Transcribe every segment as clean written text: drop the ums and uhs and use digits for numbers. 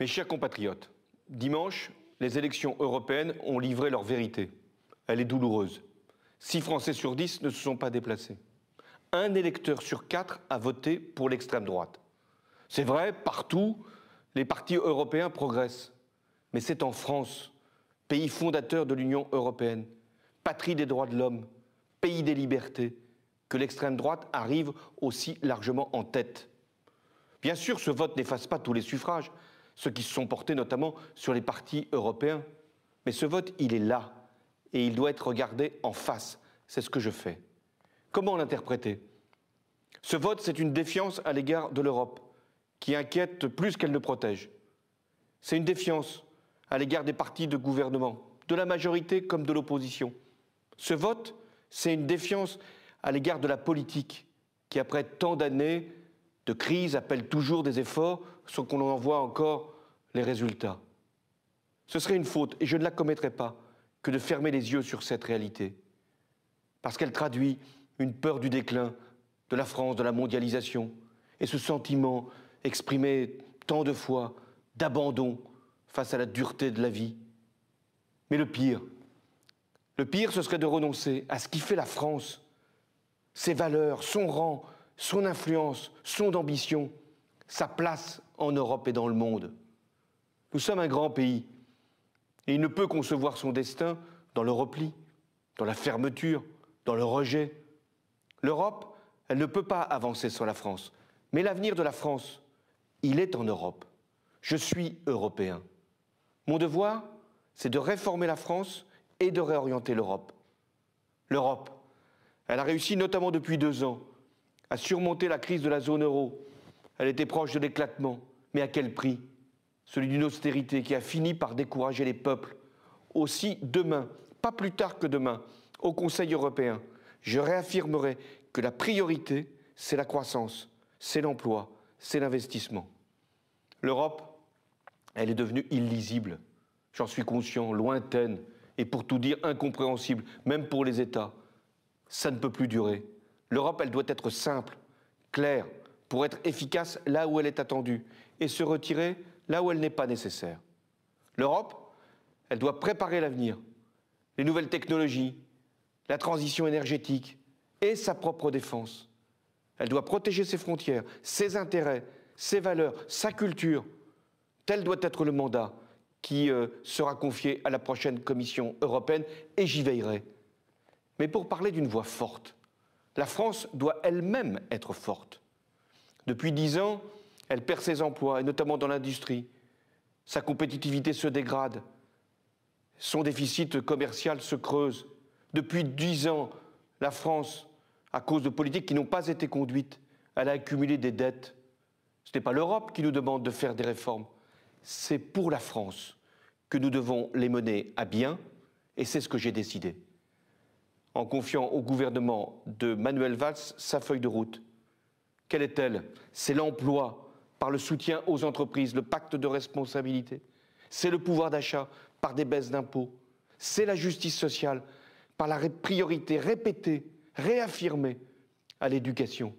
Mes chers compatriotes, dimanche, les élections européennes ont livré leur vérité. Elle est douloureuse. 6 Français sur 10 ne se sont pas déplacés. 1 électeur sur 4 a voté pour l'extrême droite. C'est vrai, partout, les partis européens progressent. Mais c'est en France, pays fondateur de l'Union européenne, patrie des droits de l'homme, pays des libertés, que l'extrême droite arrive aussi largement en tête. Bien sûr, ce vote n'efface pas tous les suffrages, ceux qui se sont portés notamment sur les partis européens. Mais ce vote, il est là, et il doit être regardé en face. C'est ce que je fais. Comment l'interpréter? Ce vote, c'est une défiance à l'égard de l'Europe, qui inquiète plus qu'elle ne protège. C'est une défiance à l'égard des partis de gouvernement, de la majorité comme de l'opposition. Ce vote, c'est une défiance à l'égard de la politique, qui après tant d'années de crise appelle toujours des efforts sans qu'on en voit encore les résultats. Ce serait une faute, et je ne la commettrai pas, que de fermer les yeux sur cette réalité. Parce qu'elle traduit une peur du déclin de la France, de la mondialisation, et ce sentiment exprimé tant de fois d'abandon face à la dureté de la vie. Mais le pire, ce serait de renoncer à ce qui fait la France, ses valeurs, son rang, son influence, son ambition, sa place en Europe et dans le monde. Nous sommes un grand pays, et il ne peut concevoir son destin dans le repli, dans la fermeture, dans le rejet. L'Europe, elle ne peut pas avancer sans la France. Mais l'avenir de la France, il est en Europe. Je suis européen. Mon devoir, c'est de réformer la France et de réorienter l'Europe. L'Europe, elle a réussi notamment depuis 2 ans à surmonter la crise de la zone euro. Elle était proche de l'éclatement, mais à quel prix? Celui d'une austérité qui a fini par décourager les peuples. Aussi, demain, pas plus tard que demain, au Conseil européen, je réaffirmerai que la priorité, c'est la croissance, c'est l'emploi, c'est l'investissement. L'Europe, elle est devenue illisible, j'en suis conscient, lointaine, et pour tout dire incompréhensible, même pour les États. Ça ne peut plus durer. L'Europe, elle doit être simple, claire, pour être efficace là où elle est attendue, et se retirer là où elle n'est pas nécessaire. L'Europe, elle doit préparer l'avenir, les nouvelles technologies, la transition énergétique et sa propre défense. Elle doit protéger ses frontières, ses intérêts, ses valeurs, sa culture. Tel doit être le mandat qui sera confié à la prochaine Commission européenne, et j'y veillerai. Mais pour parler d'une voix forte, la France doit elle-même être forte. Depuis 10 ans, elle perd ses emplois, et notamment dans l'industrie. Sa compétitivité se dégrade. Son déficit commercial se creuse. Depuis 10 ans, la France, à cause de politiques qui n'ont pas été conduites, elle a accumulé des dettes. Ce n'est pas l'Europe qui nous demande de faire des réformes. C'est pour la France que nous devons les mener à bien, et c'est ce que j'ai décidé. En confiant au gouvernement de Manuel Valls sa feuille de route. Quelle est-elle? C'est l'emploi par le soutien aux entreprises, le pacte de responsabilité. C'est le pouvoir d'achat par des baisses d'impôts. C'est la justice sociale par la priorité répétée, réaffirmée à l'éducation.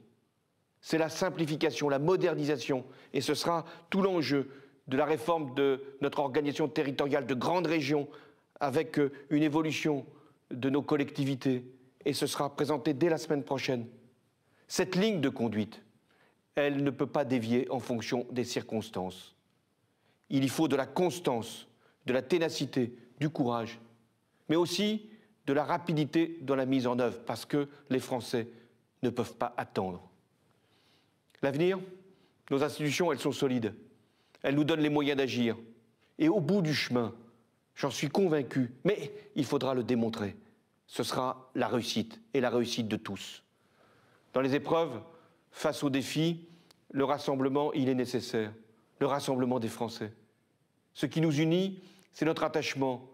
C'est la simplification, la modernisation, et ce sera tout l'enjeu de la réforme de notre organisation territoriale de grandes régions avec une évolution de nos collectivités, et ce sera présenté dès la semaine prochaine. Cette ligne de conduite, elle ne peut pas dévier en fonction des circonstances. Il y faut de la constance, de la ténacité, du courage, mais aussi de la rapidité dans la mise en œuvre, parce que les Français ne peuvent pas attendre. L'avenir, nos institutions, elles sont solides. Elles nous donnent les moyens d'agir. Et au bout du chemin, j'en suis convaincu, mais il faudra le démontrer. Ce sera la réussite, et la réussite de tous. Dans les épreuves, face aux défis, le rassemblement, il est nécessaire. Le rassemblement des Français. Ce qui nous unit, c'est notre attachement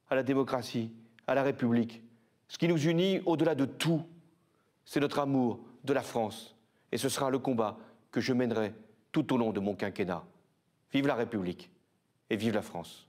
à la démocratie, à la République. Ce qui nous unit, au-delà de tout, c'est notre amour de la France. Et ce sera le combat que je mènerai tout au long de mon quinquennat. Vive la République et vive la France.